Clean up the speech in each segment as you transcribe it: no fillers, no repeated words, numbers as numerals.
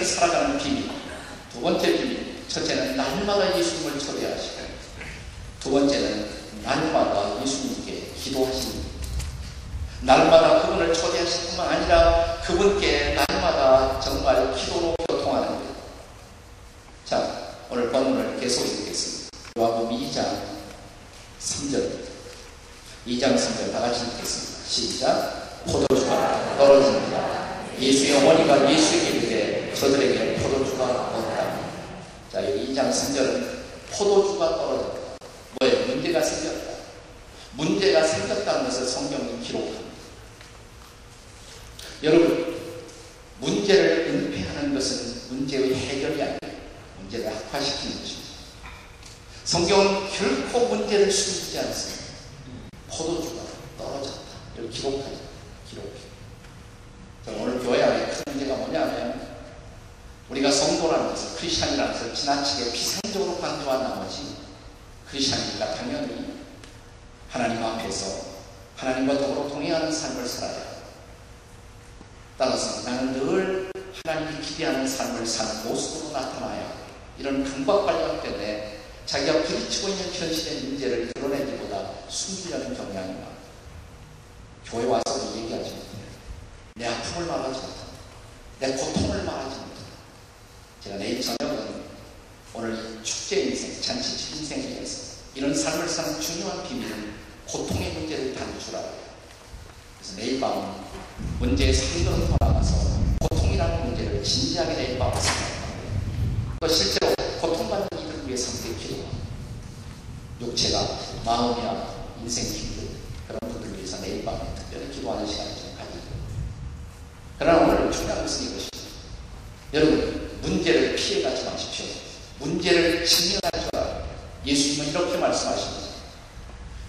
살아가는 비밀. 두 번째 비밀. 첫째는 날마다 예수님을 초대하시고, 두 번째는 날마다 예수님께 기도하십니다. 날마다 그분을 초대하실 뿐만 아니라 그분께 날마다 정말 기도로 교통하는 거예요. 자, 오늘 본문을 계속 읽겠습니다. 요한복음 2장 3절. 2장 3절 다 같이 읽겠습니다. 시작. 포도주가 떨어집니다. 예수의 어머니가 예수에게 이르되 저들에게 포도주가 없다. 자, 여기 2장 3절은 포도주가 떨어졌다. 뭐예요? 문제가 생겼다. 문제가 생겼다는 것을 성경이 기록합니다. 여러분, 문제를 은폐하는 것은 문제의 해결이 아니에요. 문제를 악화시키는 것입니다. 성경은 결코 문제를 숨기지 않습니다. 포도주가 떨어졌다. 이걸 기록하죠. 기록해. 오늘 교회 안에 큰 문제가 뭐냐면, 우리가 성도라는 것을, 크리스찬이라는 것을 지나치게 비상적으로 강조한 나머지, 크리스찬이니까 당연히 하나님 앞에서 하나님과 더불어 동행하는 삶을 살아야 합니다. 따라서 나는 늘 하나님이 기대하는 삶을 사는 모습으로 나타나야 합니다. 이런 강박관념 때문에 자기가 부딪히고 있는 현실의 문제를 드러내기보다 숨기려는 경향이 많아요. 교회 와서도 얘기하지 못해요. 내 아픔을 말하지 못합니다. 내 고통을 말하지 못합니다. 제가 내일 저녁은 오늘 축제 인생, 잔치 인생에 대해서 이런 삶을 사는 중요한 비밀은 고통의 문제를 다룰 줄 알아요. 그래서 내일 밤 문제의 상도를 더 나가서 고통이라는 문제를 진지하게 내일 밤에 생각합니다. 또 실제로 고통받는 이들 위해서 함께 기도합니다. 육체가 아프고 마음이 아프고 인생이 힘든 그런 분들 위해서 내일 밤에 특별히 기도하는 시간을 좀 가지고, 그러나 오늘 중요한 것은 이것입니다. 여러분, 문제를 피해가지 마십시오. 문제를 직면할 줄 알아요. 예수님은 이렇게 말씀하십니다.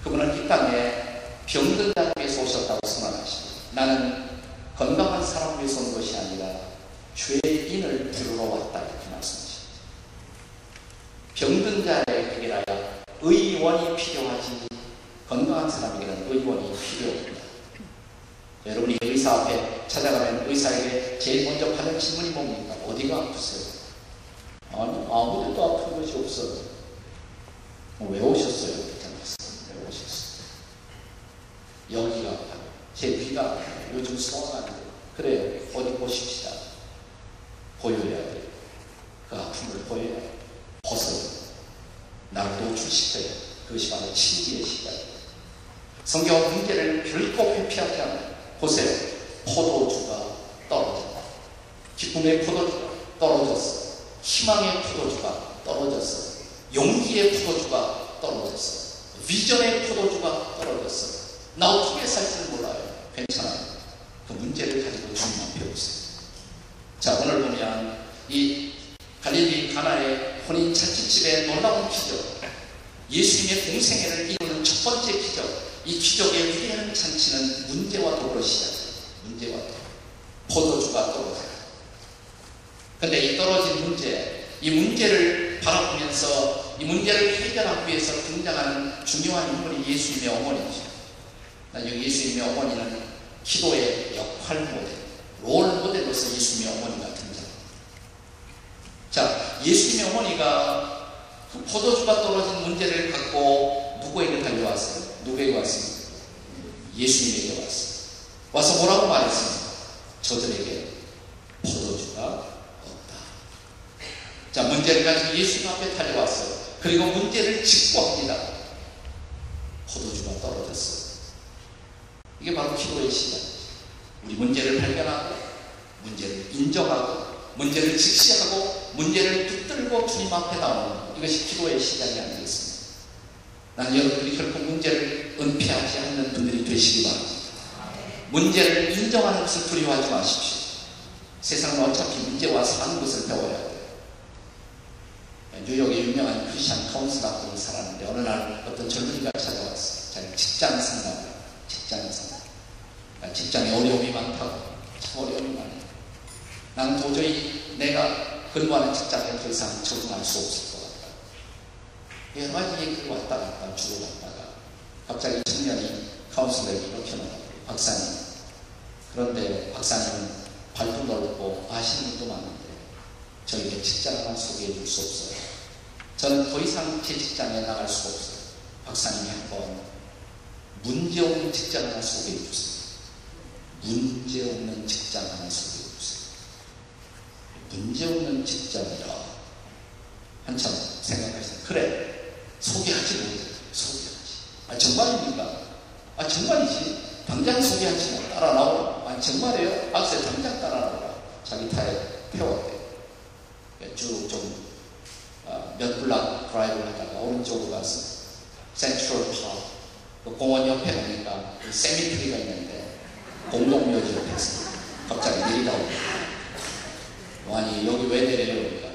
그분은 이 땅에 병든 자를 위해서 오셨다고 선언하십니다. 나는 건강한 사람을 위해서 온 것이 아니라 죄인을 부르러 왔다, 이렇게 말씀하십니다. 병든 자에게 라야 의원이 필요하지, 건강한 사람에게는 의원이 필요 없다. 여러분이 의사 앞에 찾아가면 의사에게 제일 먼저 하는 질문이 뭡니까? 어디가 아프세요? 아니, 아무데도 아픈 것이 없어요. 왜 오셨어요? 왜 오셨어요? 여기가 아파요. 제 귀가 아파요. 요즘 소화가 안 돼요. 그래요. 어디 보십시다. 보여야 돼요. 그 아픔을 보여야 돼요. 벗어요. 나를 노출시켜요. 그것이 바로 진리의 시간이에요. 성경은 문제를 결코 회피하지 않아요. 보세요. 포도주가 떨어졌다. 기쁨의 포도주가 떨어졌어. 희망의 포도주가 떨어졌어. 용기의 포도주가 떨어졌어. 비전의 포도주가 떨어졌어. 나 어떻게 살지는 몰라요. 괜찮아요. 그 문제를 가지고 주님 앞에 오세요. 자, 오늘 보면 이 갈릴리 가나의 혼인 잔치집의 놀라운 기적, 예수님의 공생애를 이루는 첫 번째 기적, 이 기적의 위대한 잔치는 문제와 더불어 시작해요. 문제와 더불어. 포도주가 떨어져요. 근데 이 떨어진 문제, 이 문제를 바라보면서 이 문제를 해결하기 위해서 등장하는 중요한 인물이 예수님의 어머니죠. 여기 예수님의 어머니는 기도의 역할 모델, 롤 모델로서 예수님의 어머니가 등장합니다. 자, 예수님의 어머니가 그 포도주가 떨어진 문제를 갖고 누구에게 달려왔어요? 누구에게 왔습니까? 예수님에게 왔어요. 와서 뭐라고 말했습니까? 저들에게 포도주가 없다. 자, 문제를 가지고 예수님 앞에 달려왔어요. 그리고 문제를 직보합니다. 포도주가 떨어졌어요. 이게 바로 기도의 시간이죠. 우리 문제를 발견하고, 문제를 인정하고, 문제를 직시하고, 문제를 붙들고 주님 앞에 나오는 이것이 기도의 시간이 아니겠습니까? 나는 여러분들이 결코 문제를 은폐하지 않는 분들이 되시기 바랍니다. 문제를 인정하는 것을 두려워하지 마십시오. 세상은 어차피 문제와 사는 것을 배워야 돼요. 뉴욕의 유명한 크리스찬 카운슬러가 살았는데 어느 날 어떤 젊은이가 찾아왔어요. 자기 직장 상담을. 직장에 어려움이 많다고. 참 어려움이 많아요. 나는 도저히 내가 근무하는 직장에 더 이상 적응할 수 없을 것 같다. 여러 가지 얘기를 왔다 갔다 주고받다가 갑자기 청년이 카운슬러에게 이렇게 말하고, 박사님, 그런데 박사님은 발도 넓고 아시는 분도 많은데 저에게 직장 하나 소개해 줄 수 없어요? 저는 더 이상 제 직장에 나갈 수가 없어요. 박사님이 한번 문제 없는 직장 하나 소개해 주세요. 문제 없는 직장 하나 소개해 주세요. 문제 없는 직장이라 한참 생각했어요. 그래, 소개하지 못해. 소개하지. 정말입니까? 정말이지. 당장 소개하지 마. 따라 나오라. 정말이에요? 박사님 당장 따라 나오라. 자기 타에 태웠대요. 쭉 좀 몇 블락 드라이브를 하다가 오른쪽으로 가서 센트럴 파크 공원 옆에 보니까 세미트리가 있는데 공동묘지 옆에서 갑자기 내리다 오고, 아니 여기 왜 내려요? 그러니까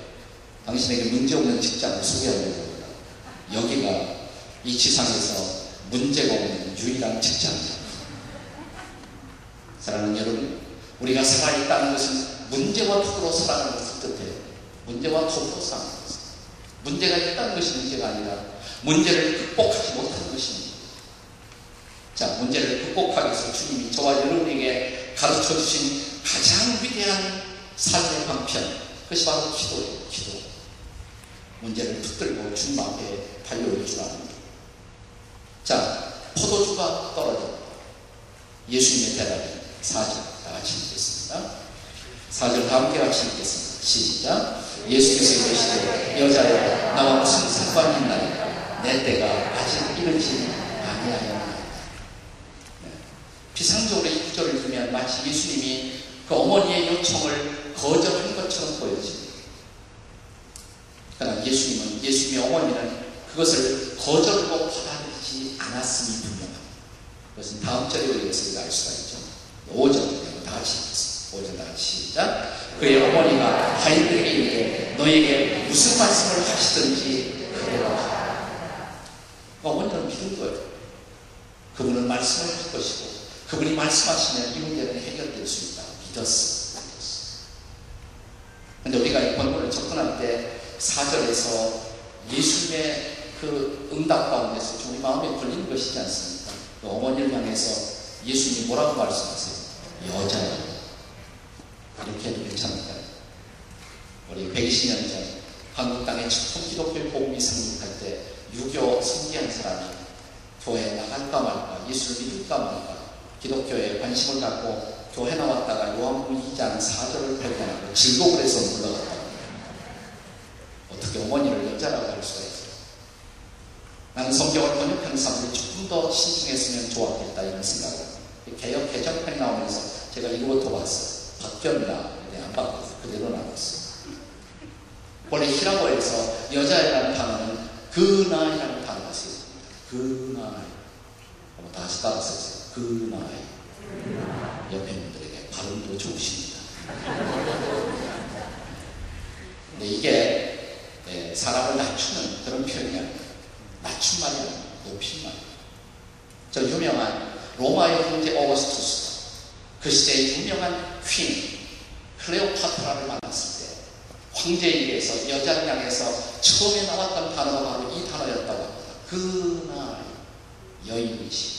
당신에게 문제없는 직장을 소개하려고 합니다. 여기가 이 지상에서 문제가 없는 유일한 직장이다. 사랑하는 여러분, 우리가 살아있다는 것은 문제와 토로 살아가는 것을 뜻해요. 문제와 토로 살아가는 것. 문제가 있다는 것이 문제가 아니라 문제를 극복하지 못하는 것입니다. 자, 문제를 극복하기 위해서 주님이 저와 여러분에게 가르쳐 주신 가장 위대한 삶의 방편, 그것이 바로 기도예요. 기도. 문제를 붙들고 주님 앞에 달려올 줄 아는 것. 자, 포도주가 떨어졌다. 예수님의 대답이 4절 다 같이 읽겠습니다. 4절 다 함께 같이 읽겠습니다. 시작. 예수께서 이르시되 여자야, 나와 무슨 상관이 있나이까? 내 때가 아직 이르지 아니하였나이다. 비상적으로 이 구절을 들으면 마치 예수님이 그 어머니의 요청을 거절한 것처럼 보여집니다. 그러나 예수님의 어머니는 그것을 거절로 받아들이지 않았음이 분명합니다. 그것은 다음 절에 의해서 우리가 알 수가 있죠. 5절 다 같이 읽겠습니다. 5절 다 같이 시작. 그의 어머니가 하인들에게 이르되 너에게 무슨 말씀을 하시든지 그대로 하라. 어머니는 믿은 거예요. 그분은 말씀을 할 것이고 그분이 말씀하시면 이 문제는 해결될 수 있다고 믿었어. 그런데 우리가 이 본문을 접근할 때 4절에서 예수님의 그 응답 가운데서 우리 마음에 걸리는 것이지 않습니까? 그 어머니를 향해서 예수님이 뭐라고 말씀하세요? 여자예요. 이렇게 해도 괜찮을까요? 우리 120년 전 한국 땅에 처음 기독교의 복음이 상륙할 때 유교 성기한 사람이 교회에 나갈까 말까, 예수를 믿을까 말까, 기독교에 관심을 갖고 교회 나왔다가 요한복음 2장 4절을 발견하고 즐거움을 해서 물러갔다. 어떻게 어머니를 여자라고 할 수가 있어요? 나는 성경을 번역하는 사람들이 조금 더 신중했으면 좋았겠다 이런 생각을 합니다. 개역 개정판이 나오면서 제가 이거부터 봤어요. 바뀌었나? 안 바뀌었어요. 그대로 나왔어요. 원래 히라보에서 여자라는 단어는 그나이라는 단어가 쓰였습니다. 그나이. 다시 따라서 그나이. 옆에 분들에게 발음도 좋으십니다. 근데 이게 사람을 낮추는 그런 표현이 아니에요. 낮춘말이 아니에요. 높임말. 저 유명한 로마의 황제 어거스투스, 그 시대의 유명한 퀸 클레오파트라를 만났을 때 황제에게서 여자를 향해서 처음에 나왔던 단어가 바로 이 단어였다고 합니다. 그날 여인이시.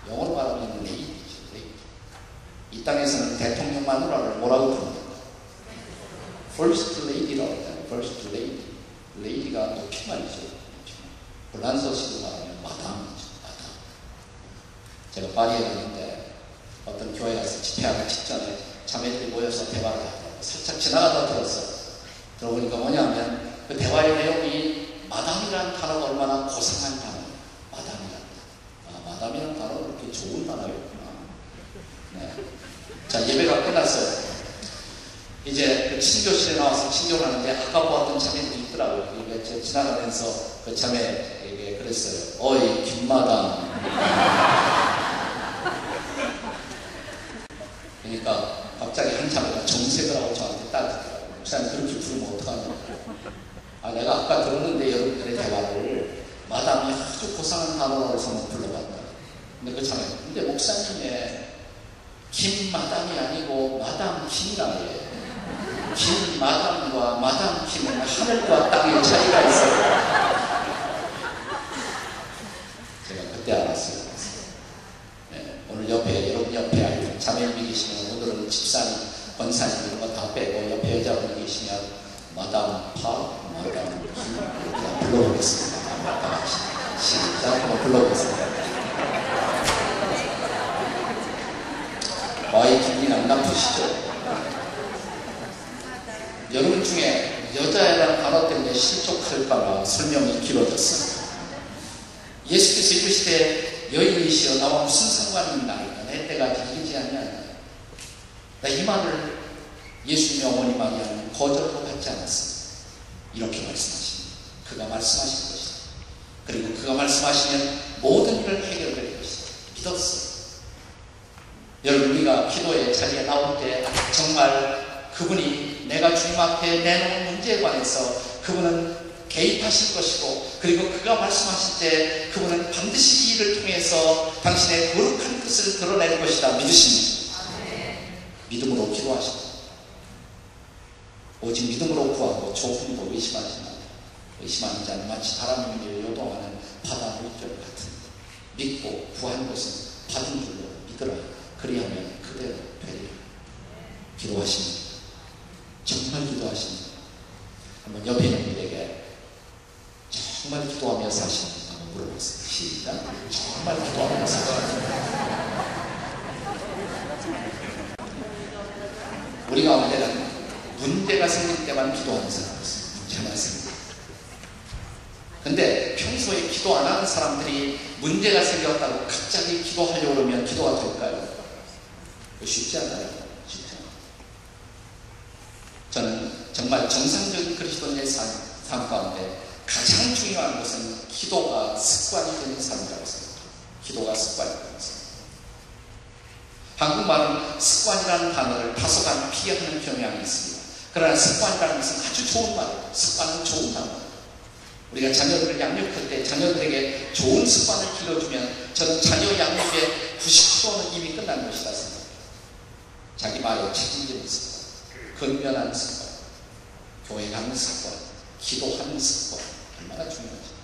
영어로 말하면 레이디죠. 레이디. 이 땅에서는 대통령 마누라를 뭐라고 부릅니까? First Lady라고 했잖아요. First Lady. 레이디가 높임말이죠. 불란서식으로 말하면 마담이죠. 마담. 제가 파리에 갔는데 어떤 교회 가서 집회하기 직전에 자매들이 모여서 대화를 하더라고요. 살짝 지나가다 들었어요. 들어보니까 뭐냐면 그 대화의 내용이 마담이라는 단어가 얼마나 고상한 단어예요. 마담이라는 단어. 마담이라는 단어가 그렇게 좋은 단어였구나. 네. 자, 예배가 끝났어요. 이제 그 친교실에 나와서 친교를 하는데 아까 보았던 자매들이 있더라고요. 이게 제가 지나가면서 그 자매에게 그랬어요. 어이 김마담. 그러니까 갑자기 한 자매가 정색을 하고 저한테 따지더라고요. 목사님 그렇게 부르면 어떡하냐고. 내가 아까 들었는데 여러분들의 대화를 마담이 아주 고상한 단어로 해서 불러봤다. 근데 그 자매, 근데 목사님의 김마담이 아니고 마담 김이라고. 김마담과 마담 김은 하늘과 땅의 차이가 있어요. 제가 그때 알았어요. 네, 오늘 옆에 여러분 옆에 자매님이 계시면 오늘은 집사님, 권사님 이런 거 다 빼고 옆에 여자분이 계시면 마담 파, 마담 기 불러보겠습니다. 시작 한번 불러보겠습니다. 와이 기분이 안 나쁘시죠? 여러분 중에 여자애라는 단어 때문에 실족할까봐 설명이 길어졌습니다. 예수께서 이르시되 여인이시여 나와 무슨 상관이 있나이까 내 때가 이르지 아니하나이까. 이 말을 예수님의 어머니 마리아는 거절로 받지 않았습니다. 이렇게 말씀하십니다. 그가 말씀하신 것이다. 그리고 그가 말씀하시면 모든 일을 해결될 것이다. 믿었어요. 여러분 우리가 기도의 자리에 나올 때 정말 그분이 내가 주님 앞에 내놓은 문제에 관해서 그분은 개입하실 것이고, 그리고 그가 말씀하실 때 그분은 반드시 이 일을 통해서 당신의 거룩한 뜻을 드러낼 것이다 믿으십니까? 믿음으로 기도하십니다. 오직 믿음으로 구하고 조금도 의심하지 말라. 의심하는 자는 마치 바람 위에 요동하는 바다 물결 같은. 믿고 구한 것은 받은 줄로 믿으라. 그리하면 그대로 되리라. 기도하십니다. 정말 기도하십니다. 한번 옆에 있는 분에게 정말 기도하며 사십니까? 한번 물어보세요. 시작. 정말 기도하며 사십니까? 우리 가운데는 문제가 생길 때만 기도하는 사람이 있어요. 문제만 생길 때. 근데 평소에 기도 안 하는 사람들이 문제가 생겼다고 갑자기 기도하려고 그러면 기도가 될까요? 쉽지 않아요. 쉽지 않아요. 저는 정말 정상적인 그리스도인의 삶 가운데 가장 중요한 것은 기도가 습관이 되는 삶이라고 생각합니다. 기도가 습관이 되는 삶. 한국말은 습관이라는 단어를 다소간 피하는 경향이 있습니다. 그러나 습관이라는 것은 아주 좋은 말이에요. 습관은 좋은 단어예요. 우리가 자녀들을 양육할 때 자녀들에게 좋은 습관을 길러주면 저는 자녀 양육의 90%는 이미 끝난 것이다 생각합니다. 자기 말에 책임지는 습관, 근면한 습관, 교회 가는 습관, 기도하는 습관, 얼마나 중요하지.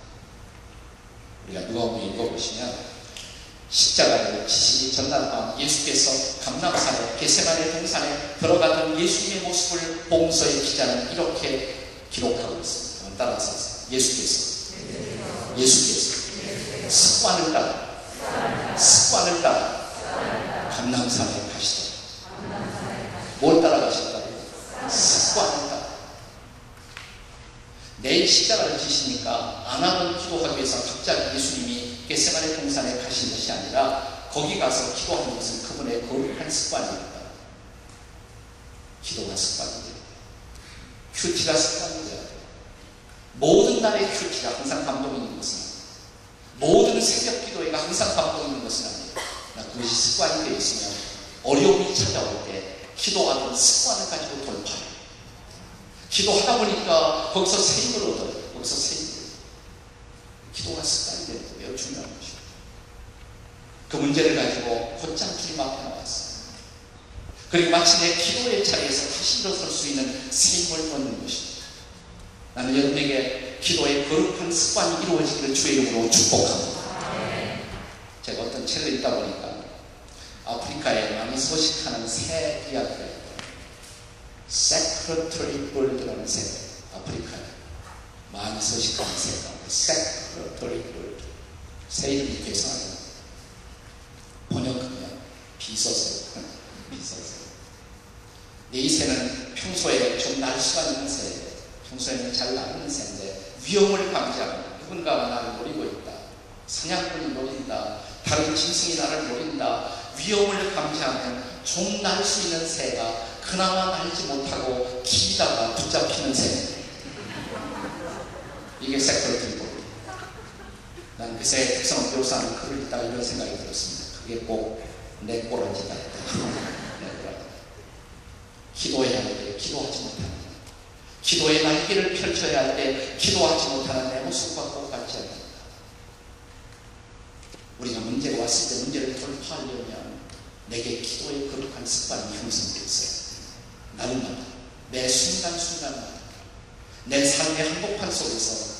우리가 누가복음 읽어보시면 십자가를 지시기 전날 밤 예수께서 감람산에 겟세마네 동산에 들어가던 예수님의 모습을 복음서의 기자는 이렇게 기록하고 있습니다. 따라서 예수께서 습관을 따라 감람산에 가시더라. 뭘 따라가셨다고요? 습관을 따라. 내일 십자가를 지시니까 안 하던 기도하기 위해서 갑자기 예수님이 겟세마네 동산에 가신 것이 아니라 거기 가서 기도하는 것은 그분의 거룩한 습관입니다. 기도가 습관이 돼요. 큐티가 습관이 돼요. 모든 날의 큐티가 항상 감동 있는 것은 아니에요. 모든 새벽 기도회가 항상 감동 있는 것은 아니에요. 그것이 습관이 되어 있으면 어려움이 찾아올 때 기도하는 습관을 가지고 돌파해요. 기도하다 보니까 거기서 새 힘을 얻어요. 거기서 새 힘을. 기도가 습관이 되는 게 매우 중요한 것이죠. 그 문제를 가지고 곧장 주님 앞에 나왔어요. 그리고 마치 내 기도의 자리에서 다시 일어설 수 있는 새 힘을 얻는 것입니다. 나는 여러분에게 기도의 거룩한 습관이 이루어지기를 주의 이름으로 축복합니다. 제가 어떤 책을 읽다 보니까 아프리카에 많이 소식하는 새 이야기가 있어요. 세크레터리 벌드라는 새, 아프리카에 많이 소식하는 새가 세크레터리 벌드. 새 이름이 괴상해요. 번역하면 비서새. 이 새는 평소에 좀 날 수가 있는 새예요. 평소에는 잘 나르는 새인데 위험을 감지하고 누군가가 나를 노리고 있다. 사냥꾼이 노린다. 다른 짐승이 나를 노린다. 위험을 감지하면 좀 날 수 있는 새가 그나마 날지 못하고 기다가 붙잡히는 새. 이게 세크레터리. 난 그 새의 특성을 묘사하는 글을 읽다가 이런 생각이 들었습니다. 그게 꼭 내 꼬라지다. 기도해야 할 때 기도하지 못하는, 기도의 날개를 펼쳐야 할 때 기도하지 못하는 내 모습과 꼭 같지 않습니다. 우리가 문제가 왔을 때 문제를 돌파하려면 내게 기도의 거룩한 습관이 형성되었어요. 날마다, 매 순간순간마다 내 삶의 한복판 속에서